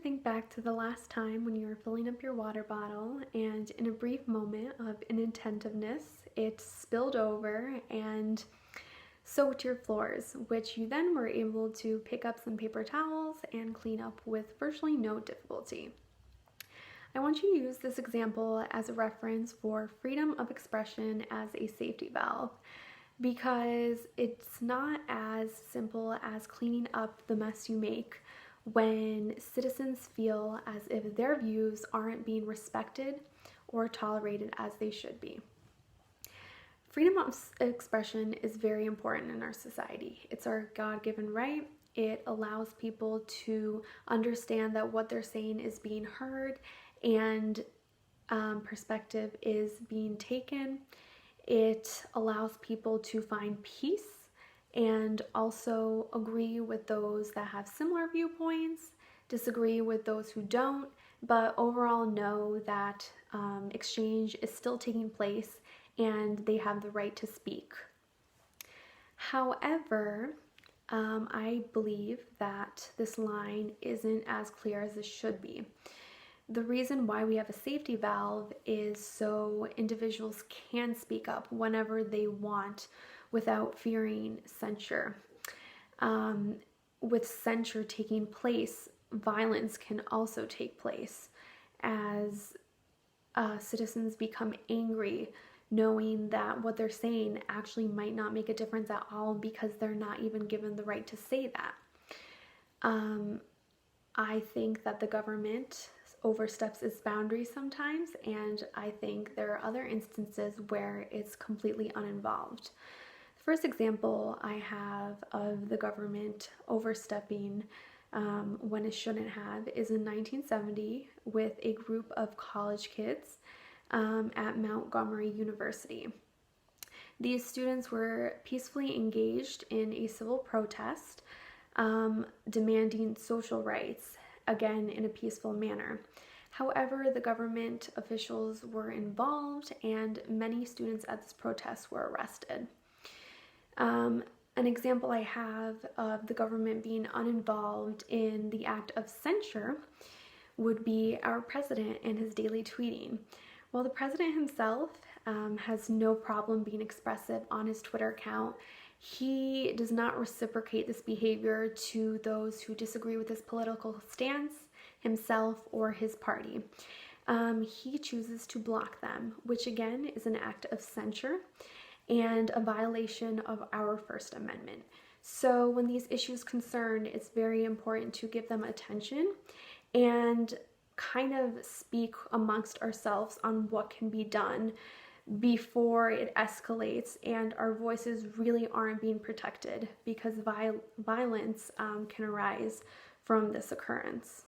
think back to the last time when you were filling up your water bottle and in a brief moment of inattentiveness, it spilled over and soaked your floors, which you then were able to pick up some paper towels and clean up with virtually no difficulty. I want you to use this example as a reference for freedom of expression as a safety valve because it's not as simple as cleaning up the mess you make when citizens feel as if their views aren't being respected or tolerated as they should be. Freedom of expression is very important in our society. It's our God-given right. It allows people to understand that what they're saying is being heard and perspective is being taken. It allows people to find peace and also agree with those that have similar viewpoints, disagree with those who don't, but overall know that exchange is still taking place and they have the right to speak. However, I believe that this line isn't as clear as it should be. The reason why we have a safety valve is so individuals can speak up whenever they want without fearing censure. With censure taking place, violence can also take place as citizens become angry knowing that what they're saying actually might not make a difference at all because they're not even given the right to say that. I think that the government oversteps its boundaries sometimes, and I think there are other instances where it's completely uninvolved. The first example I have of the government overstepping when it shouldn't have is in 1970 with a group of college kids at Montgomery University. These students were peacefully engaged in a civil protest demanding social rights, again in a peaceful manner. However, the government officials were involved and many students at this protest were arrested. An example I have of the government being uninvolved in the act of censure would be our president and his daily tweeting. While the president himself has no problem being expressive on his Twitter account, he does not reciprocate this behavior to those who disagree with his political stance, himself, or his party. He chooses to block them, which again is an act of censure and a violation of our First Amendment. So when these issues concern, it's very important to give them attention and kind of speak amongst ourselves on what can be done before it escalates and our voices really aren't being protected because violence can arise from this occurrence.